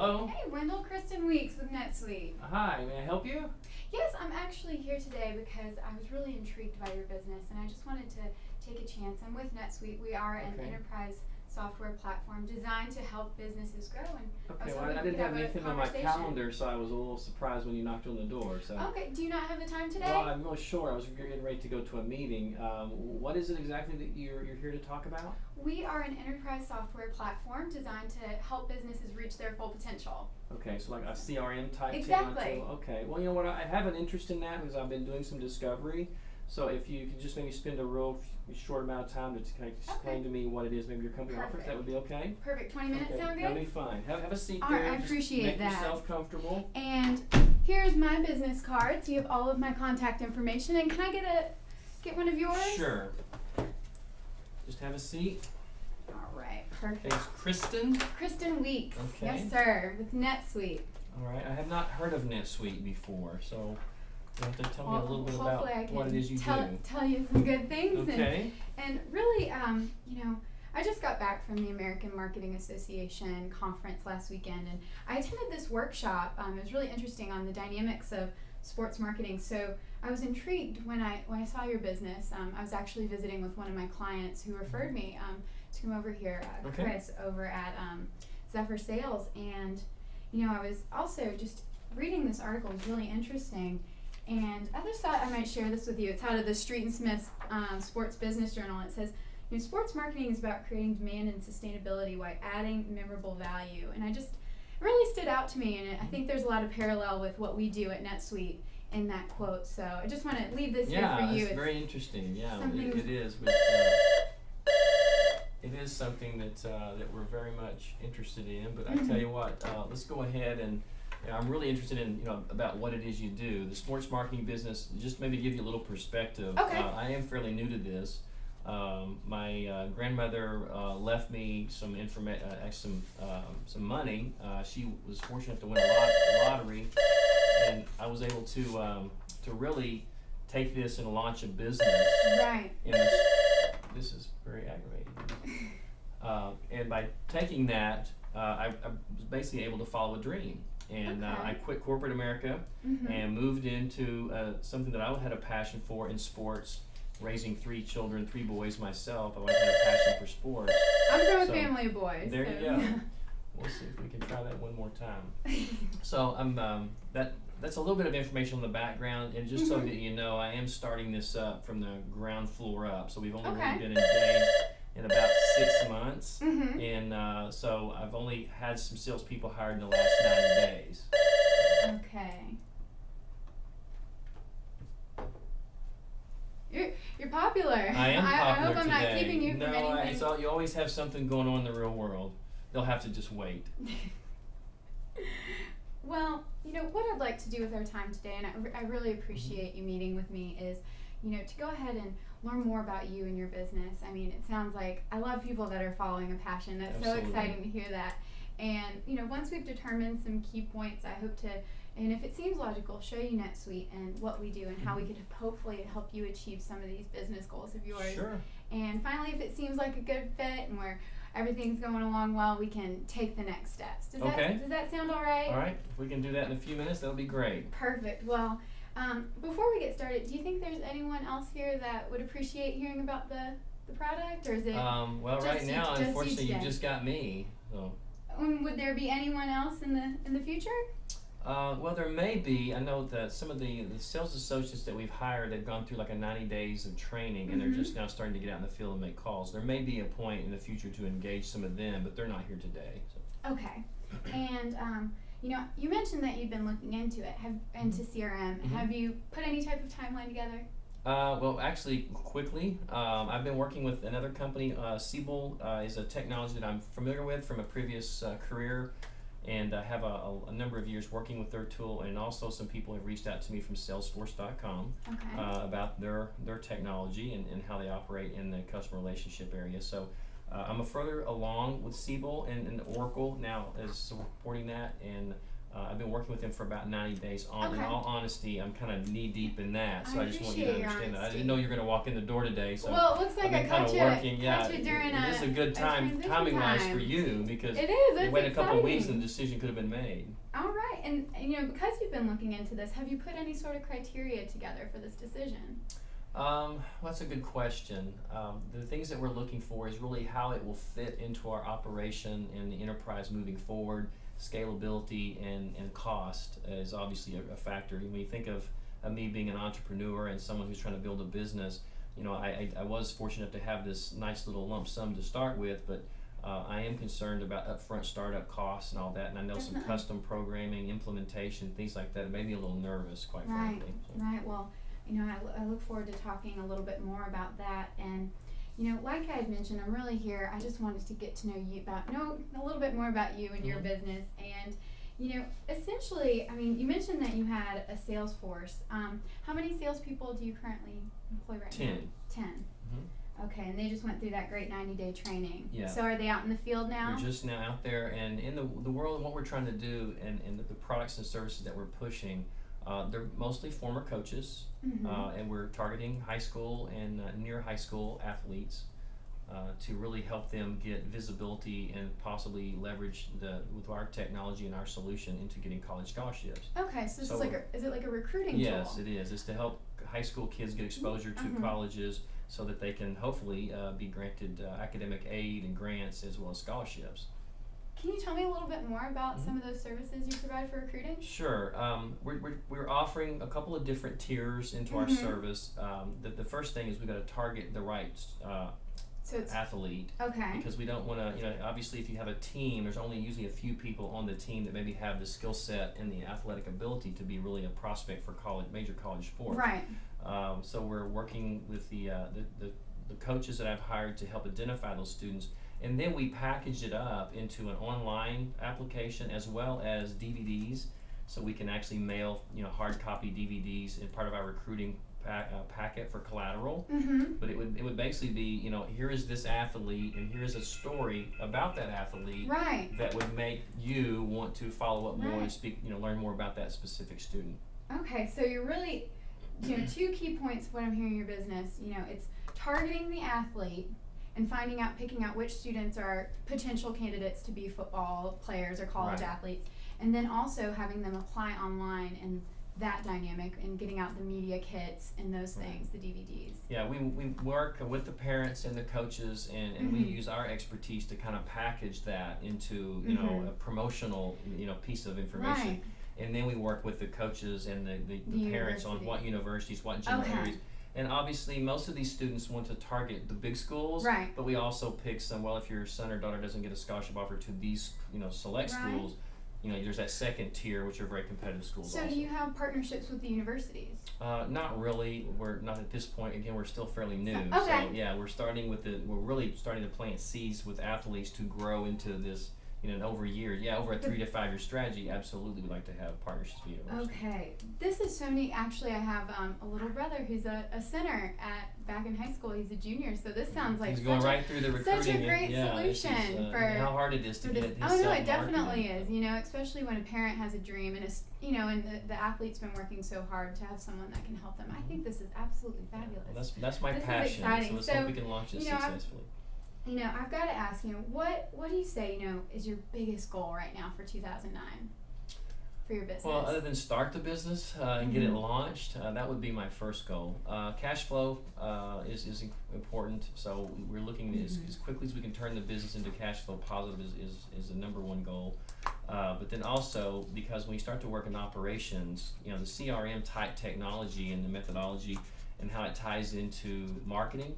Hello? Hey, Wendell, Kristen Weeks with NetSuite. Hi, may I help you? Yes, I'm actually here today because I was really intrigued by your business and I just wanted to take a chance. I'm with NetSuite. We are an enterprise software platform designed to help businesses grow. And Okay, well, I didn't have anything on my calendar, so I was a little surprised when you knocked on the door. So. Okay, do you not have the time today? Well, I'm not sure. I was getting ready to go to a meeting. What is it exactly that you're here to talk about? We are an enterprise software platform designed to help businesses reach their full potential. Okay, so like a CRM type thing? Exactly. Okay, well, you know what? I have an interest in that because I've been doing some discovery. So if you could just maybe spend a real short amount of time to kind of explain to me what it is maybe your company offers, that would be okay? Perfect. 20 minutes sound good? That'll be fine. Have a seat All there. right, I appreciate make that. Make yourself comfortable. And here's my business card. So you have all of my contact information. And can I get one of yours? Sure. Just have a seat. All right, perfect. It's Kristen. Kristen Weeks. Okay. Yes, sir, with NetSuite. All right. I have not heard of NetSuite before, so you have to tell me a little bit about what it is you do. Tell you some good things. Okay. And really, I just got back from the American Marketing Association conference last weekend, and I attended this workshop. It was really interesting on the dynamics of sports marketing. So I was intrigued when I saw your business. I was actually visiting with one of my clients who referred me to come over here, Chris, over at Zephyr Sales. And I was also just reading this article. It was really interesting. And I just thought I might share this with you. It's out of the Street and Smith Sports Business Journal. It says, sports marketing is about creating demand and sustainability while adding memorable value. And it really stood out to me. And I think there's a lot of parallel with what we do at NetSuite in that quote. So I just want to leave this here for you. Yeah, it's very interesting. Yeah, it is. It is something that we're very much interested in. But I tell you what, let's go ahead and. I'm really interested in about what it is you do. The sports marketing business, just maybe give you a little perspective. Okay. I am fairly new to this. My grandmother left me some some money. She was fortunate to win a lottery, and I was able to really take this and launch a business. Right. This is very aggravating. And by taking that, I was basically able to follow a dream. And I quit corporate America and moved into something that I had a passion for in sports, raising 3 children, 3 boys myself. I always had a passion for sports. I'm from a family of boys. There you go. We'll see if we can try that one more time. So that's a little bit of information on the background, and just so that you know, I am starting this up from the ground floor up. So we've only really been engaged in about 6 months, and so I've only had some salespeople hired in the last 90 days. Okay. You're popular. I am popular I hope I'm today. not keeping you from anything. No, you always have something going on in the real world. They'll have to just wait. Well, what I'd like to do with our time today, and I really appreciate you meeting with me, is to go ahead and learn more about you and your business. I mean, it sounds like I love people that are following a passion. That's Absolutely. So exciting to hear that. And once we've determined some key points, I hope to, and if it seems logical, show you NetSuite and what we do and how we could hopefully help you achieve some of these business goals of yours. Sure. And finally, if it seems like a good fit and where everything's going along well, we can take the next steps. Does that sound all right? All right. If we can do that in a few minutes, that'll be great. Perfect. Well, before we get started, do you think there's anyone else here that would appreciate hearing about the product, or is it? Well, right now, unfortunately, you just got me. So. Would there be anyone else in the future? Well, there may be. I know that some of the sales associates that we've hired have gone through like a 90 days of training, and they're just now starting to get out in the field and make calls. There may be a point in the future to engage some of them, but they're not here today. So. Okay. And you mentioned that you've been looking into it, into CRM. Have you put any type of timeline together? Well, actually, quickly, I've been working with another company. Siebel is a technology that I'm familiar with from a previous career, and I have a number of years working with their tool, and also some people have reached out to me from Salesforce.com about their technology and how they operate in the customer relationship area. So I'm further along with Siebel, and Oracle now is supporting that, and I've been working with them for about 90 days. In Okay. all honesty, I'm kind of knee deep in that, so I I just want you to appreciate your understand that. I honesty. didn't know you were going to walk in the door today, so Well, it looks like I've I been kind caught of you, working. Yeah, caught you during it is a good time, transition timing wise time. for you, because It is. you It's wait a couple of weeks exciting. and the decision could have been made. All right, and because you've been looking into this, have you put any sort of criteria together for this decision? Well, that's a good question. The things that we're looking for is really how it will fit into our operation and the enterprise moving forward. Scalability and cost is obviously a factor. When you think of me being an entrepreneur and someone who's trying to build a business, I was fortunate to have this nice little lump sum to start with, but I am concerned about upfront startup costs and all that, and I know some Definitely. custom programming, implementation, things like that. It made me a little nervous, quite Right, frankly. So. right. Well, I look forward to talking a little bit more about that. And, like I had mentioned, I'm really here. I just wanted to get to know a little bit more about you and your Mhm. business. And, essentially, you mentioned that you had a sales force. How many salespeople do you currently employ right now? 10. 10. Mhm. Okay, and they just went through that great 90-day training. Yeah. So are they out in the field now? We're just now out there, and in the world, and what we're trying to do, and the products and services that we're pushing, they're mostly former coaches, Mhm. and we're targeting high school and near high school athletes to really help them get visibility and possibly leverage with our technology and our solution into getting college scholarships. Okay, so this So- is it like a recruiting Yes, tool? it is. It's to help high school kids get exposure to Mhm. colleges so that they can hopefully be granted academic aid and grants as well as scholarships. Can you tell me a little bit more about Mhm. some of those services you provide for recruiting? Sure. We're offering a couple of different tiers into our Mhm. service. The first thing is we've got to target the right So it's athlete, okay. because we don't want to, obviously if you have a team, there's only usually a few people on the team that maybe have the skill set and the athletic ability to be really a prospect for major college sports. Right. So we're working with the coaches that I've hired to help identify those students, and then we package it up into an online application as well as DVDs, so we can actually mail hard copy DVDs in part of our recruiting packet for collateral. Mm-hmm. But it would basically be, here is this athlete, and here's a story about that athlete Right. that would make you want to follow up more Right. and speak, learn more about that specific student. Okay, so you're really, two key points of what I'm hearing in your business. It's targeting the athlete and picking out which students are potential candidates to be football players or college Right. athletes, and then also having them apply online and that dynamic and getting out the media kits and those Right. things, the DVDs. Yeah, we work with the parents and the coaches, and we Mhm. use our expertise to kind of package that into Mhm. a promotional piece of information. Right. And then we work with the coaches and the parents on university. what universities, what general Okay. areas. And obviously, most of these students want to target the big schools, Right. but we also pick some. Well, if your son or daughter doesn't get a scholarship offer to these, select Right. schools, there's that second tier, which are very competitive schools. So also. do you have partnerships with the universities? Not really. We're not at this point. Again, we're still fairly new. Okay. So yeah, we're really starting to plant seeds with athletes to grow into this. Over years. Yeah, over a 3 to 5 year strategy. Absolutely, we'd like to have partnerships with universities. Okay, this is so neat. Actually, I have a little brother who's a center back in high school. He's a junior, so this sounds like He's going such right through the recruiting. such a great yeah, solution for how hard it is to for get this. his Oh no, it self-marketing. definitely is. Especially when a parent has a dream and and the athlete's been working so hard to have someone that can help them. I think this is absolutely fabulous. Well, that's my This is passion. exciting. So let's So, hope we can launch this successfully. I've got to ask, what do you say, is your biggest goal right now for 2009 for your business? Well, other than start the business and get it Mhm. launched, that would be my first goal. Cash flow is important, so we're looking as quickly as we can turn the business into cash flow positive is the number one goal. But then also, because when you start to work in operations, the CRM type technology and the methodology and how it ties into marketing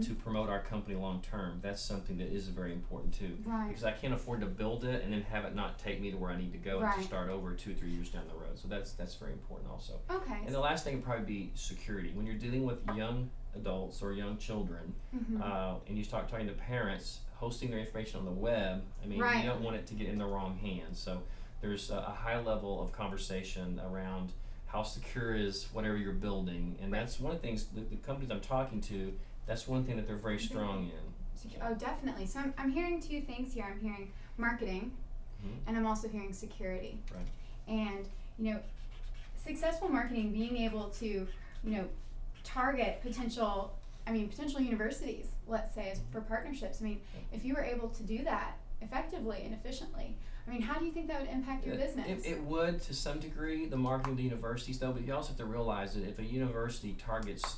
to promote our company long term, that's something that is very important too. Right. Because I can't afford to build it and then have it not take me to where I need to go and Right. to start over 2 or 3 years down the road. So that's very important also. Okay. And the last thing would probably be security. When you're dealing with young adults or young children, and you start talking to parents, hosting their information on the web, Right. you don't want it to get in the wrong hands. So there's a high level of conversation around how secure is whatever you're building, and Right. that's one of the things the companies I'm talking to. That's one thing that they're very strong in. Oh, definitely. So I'm hearing two things here. I'm hearing marketing and I'm also hearing security. Right. And, successful marketing, being able to, target potential universities, let's say, for partnerships. If you were able to do that effectively and efficiently, how do you think that would impact your business? It would to some degree, the marketing of the universities though, but you also have to realize that if a university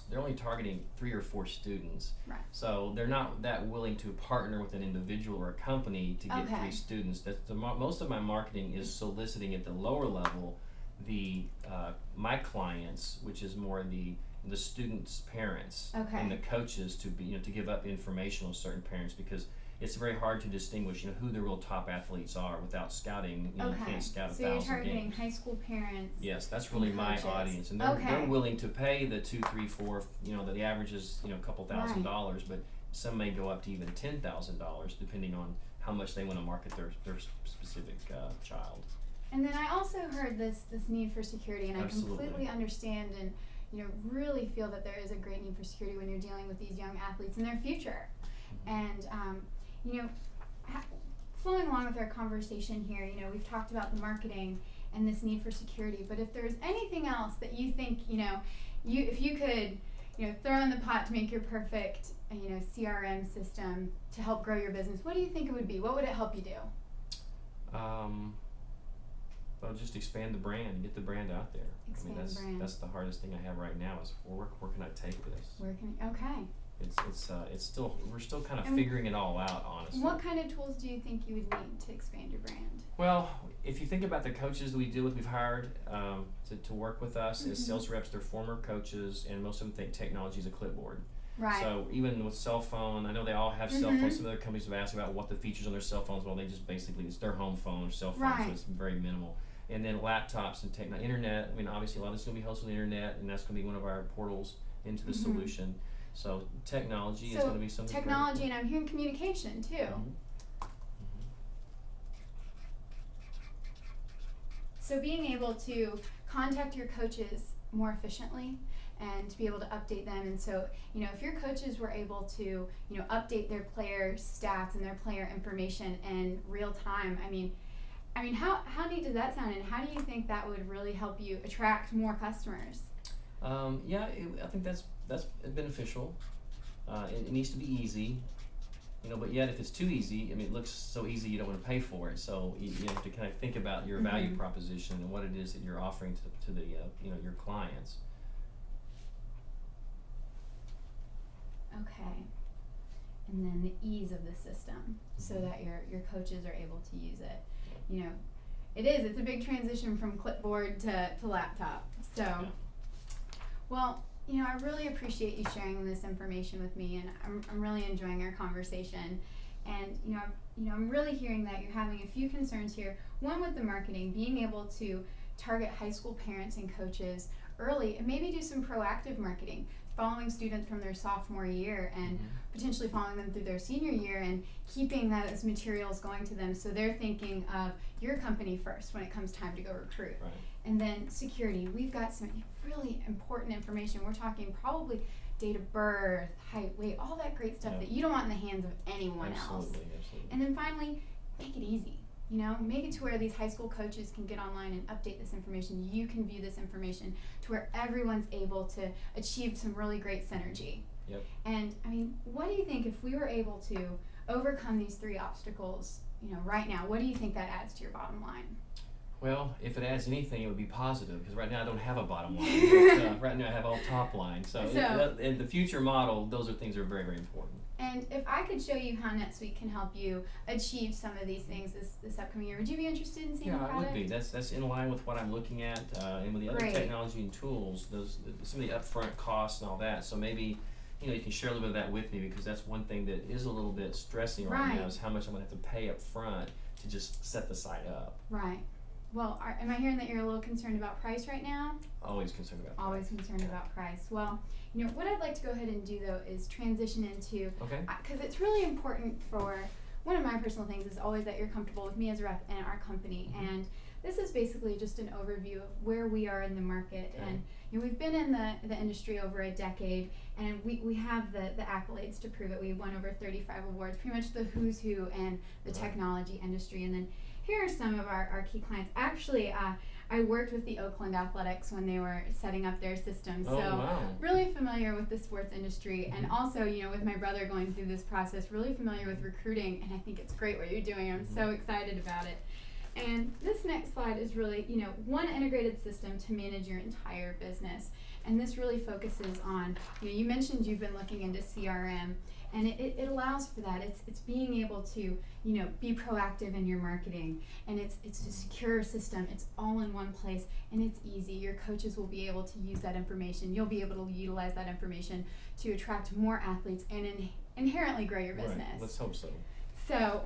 they're only targeting 3 or 4 students. Right. So they're not that willing to partner with an individual or a company to get 3 students. Most of my marketing is soliciting at the lower level my clients, which is more the students' parents and the coaches to give up information on certain parents, because it's very hard to distinguish who the real top athletes are without scouting. You can't scout 1,000 games. So you're targeting games. High school parents. Yes, that's really my audience, and they're willing to pay the 2, 3, 4. The average is a couple $1,000, but some may go up to even $10,000 depending on how much they want to market their specific child. And then I also heard this need for security, and Absolutely. I completely understand and really feel that there is a great need for security when you're dealing with these young athletes and their future. And flowing along with our conversation here, we've talked about the marketing and this need for security, but if there's anything else that you think, if you could, throw in the pot to make your perfect, CRM system to help grow your business, what do you think it would be? What would it help you do? Well, just expand the brand, get the brand out there. Expand the brand. That's the hardest thing I have right now is where can I take this? Okay. It's still, we're still kind of figuring it all out, honestly. What kind of tools do you think you would need to expand your brand? Well, if you think about the coaches that we've hired to work with us as sales reps, they're former coaches, and most of them think technology is a clipboard. Right. So even with cell phone, I know they all have cell phones. Some other companies have asked about what the features on their cell phones. Well, they just basically, it's their home phone or cell phone, so it's very minimal. And then laptops and internet. Obviously a lot of this is going to be hosted on the internet, and that's going to be one of our portals into the solution. So technology is going to be something. Technology, and I'm hearing communication too. So being able to contact your coaches more efficiently and to be able to update them. And so, if your coaches were able to, update their player stats and their player information in real time, how neat does that sound, and how do you think that would really help you attract more customers? I think that's beneficial. It needs to be easy, but yet if it's too easy, it looks so easy you don't want to pay for it. So you have to kind of think about your value proposition and what it is that you're offering to the your clients. Okay. And then the ease of the system, so that your coaches are able to use it. It's a big transition from clipboard to laptop. So, well, I really appreciate you sharing this information with me, and I'm really enjoying our conversation. And I'm really hearing that you're having a few concerns here. One, with the marketing, being able to target high school parents and coaches early, and maybe do some proactive marketing, following students from their sophomore year and potentially following them through their senior year, and keeping those materials going to them, so they're thinking of your company first when it comes time to go recruit. Right. And then security, we've got some really important information. We're talking probably date of birth, height, weight, all that great stuff that you don't want in the hands of anyone else. Absolutely. And then finally, make it easy. Make it to where these high school coaches can get online and update this information. You can view this information to where everyone's able to achieve some really great synergy. Yep. And what do you think, if we were able to overcome these 3 obstacles, right now, what do you think that adds to your bottom line? Well, if it adds anything, it would be positive, because right now I don't have a bottom line. Right now I have all top line. So in the future model, those are things that are very, very important. And if I could show you how NetSuite can help you achieve some of these things this upcoming year, would you be interested in seeing the product? Yeah, I would be. That's in line with what I'm looking at, and with the other technology and tools, some of the upfront costs and all that. So maybe you can share a little bit of that with me, because that's one thing that is a little bit stressing right now, is how much I'm going to have to pay up front to just set the site up. Right. Well, am I hearing that you're a little concerned about price right now? Always concerned about price. Always concerned about price. Well, what I'd like to go ahead and do, though, is transition into, because it's really important for, one of my personal things is always that you're comfortable with me as a rep and our company. And this is basically just an overview of where we are in the market. And we've been in the industry over a decade, and we have the accolades to prove it. We've won over 35 awards, pretty much the who's who in the technology industry. And then here are some of our key clients. Actually, I worked with the Oakland Athletics when they were setting up their system, Oh, so wow. really familiar with the sports industry, and also, with my brother going through this process, really familiar with recruiting, and I think it's great what you're doing. I'm so excited about it. And this next slide is really, one integrated system to manage your entire business. And this really focuses on, you mentioned you've been looking into CRM, and it allows for that. It's being able to, be proactive in your marketing, and it's a secure system. It's all in one place, and it's easy. Your coaches will be able to use that information. You'll be able to utilize that information to attract more athletes and inherently grow your business. Right. Let's hope so. So,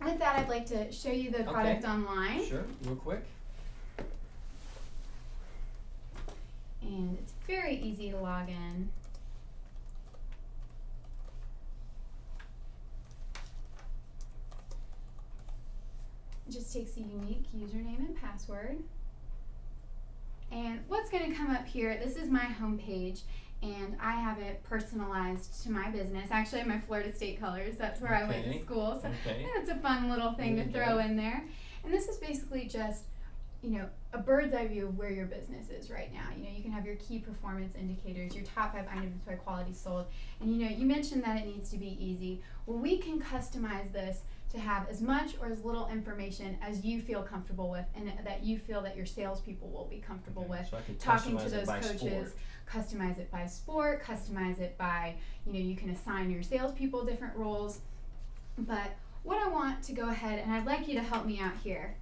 with that, I'd like to show you the product online. Sure, real quick. And it's very easy to log in. It just takes a unique username and password. And what's going to come up here, this is my home page, and I have it personalized to my business. Actually, my Florida State colors, that's where I went to school, so I think it's a fun little thing to throw in there. And this is basically just, a bird's eye view of where your business is right now. You can have your key performance indicators, your top 5 items by quality sold, and you mentioned that it needs to be easy. Well, we can customize this to have as much or as little information as you feel comfortable with, and that you feel that your salespeople will be comfortable with. So I can talking to customize it those by coaches, sport. customize it by sport, customize it by, you can assign your salespeople different roles. But what I want to go ahead, and I'd like you to help me out here.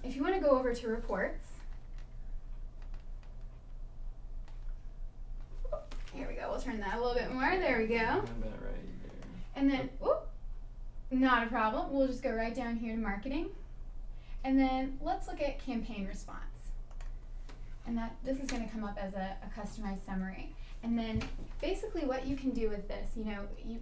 If you want to go over to reports, here we go, we'll turn that a little bit more, there we go. I'm about right there. And then, not a problem, we'll just go right down here to marketing. And then let's look at campaign response. And this is going to come up as a customized summary. And then basically what you can do with this,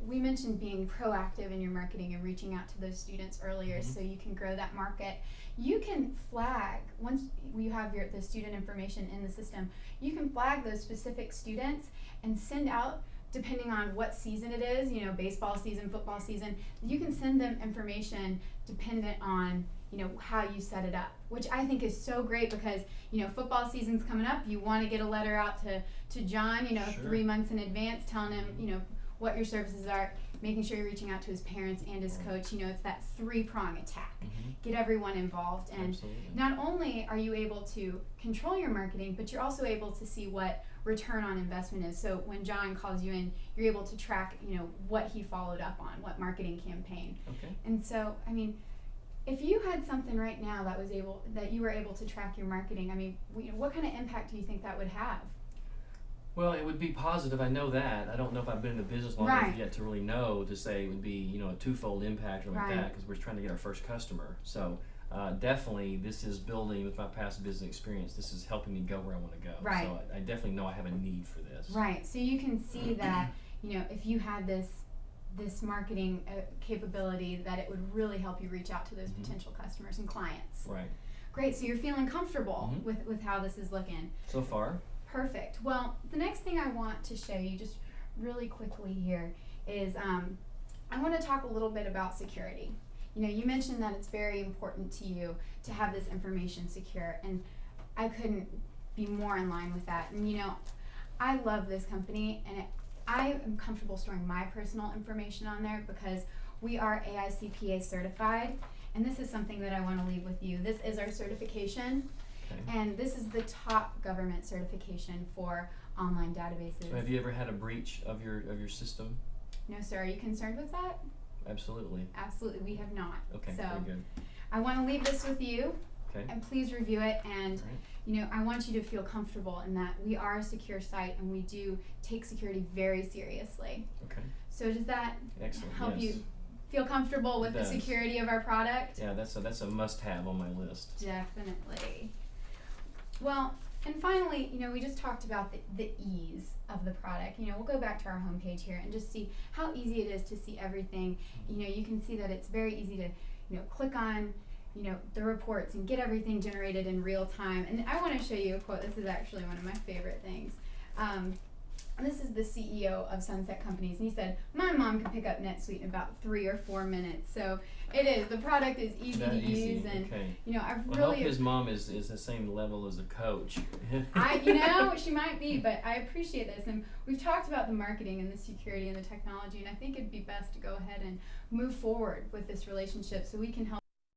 we mentioned being proactive in your marketing and reaching out to those students earlier so you can grow that market. You can flag, once you have the student information in the system, you can flag those specific students and send out, depending on what season it is, baseball season, football season, you can send them information dependent on how you set it up, which I think is so great because, football season's coming up. You want to get a letter out to John, Sure. 3 months in advance, telling him, what your services are, making sure you're reaching out to his parents and his coach. It's that 3-prong attack. Get everyone involved. And Absolutely. not only are you able to control your marketing, but you're also able to see what return on investment is. So when John calls you in, you're able to track, what he followed up on, what marketing campaign. Okay. And so, if you had something right now that you were able to track your marketing, what kind of impact do you think that would have? Well, it would be positive. I know that. I don't know if I've been in the business long enough yet to really know to say it would be, a twofold impact or like that, because we're trying to get our first customer. So definitely, this is building with my past business experience. This is helping me go where I want to go. Right. So I definitely know I have a need for this. Right. So you can see that, if you had this marketing capability, that it would really help you reach out to those potential customers and clients. Right. Great. So you're feeling comfortable with how this is looking. So far. Perfect. Well, the next thing I want to show you just really quickly here is I want to talk a little bit about security. You mentioned that it's very important to you to have this information secure, and I couldn't be more in line with that. And I love this company, and I am comfortable storing my personal information on there because we are AICPA certified, and this is something that I want to leave with you. This is our certification. Okay. And this is the top government certification for online databases. Have you ever had a breach of your system? No, sir. Are you concerned with that? Absolutely. Absolutely, we have not. Okay, So very good. I want to leave this with you, Okay. and please review it. And Right. I want you to feel comfortable in that we are a secure site, and we do take security very seriously. Okay. So does that Excellent. help yes. you feel comfortable with It the does. security of our product? Yeah, that's a must-have on my list. Definitely. Well, and finally, we just talked about the ease of the product. We'll go back to our homepage here and just see how easy it is to see everything. You can see that it's very easy to, click on, the reports and get everything generated in real time. And I want to show you a quote. This is actually one of my favorite things. And this is the CEO of Sunset Companies, and he said, my mom can pick up NetSuite in about 3 or 4 minutes. So it is. The product is easy That to easy, use, and okay. I've Well, I hope really his mom is the same level as a coach. she might be, but I appreciate this. And we've talked about the marketing and the security and the technology, and I think it'd be best to go ahead and move forward with this relationship so we can help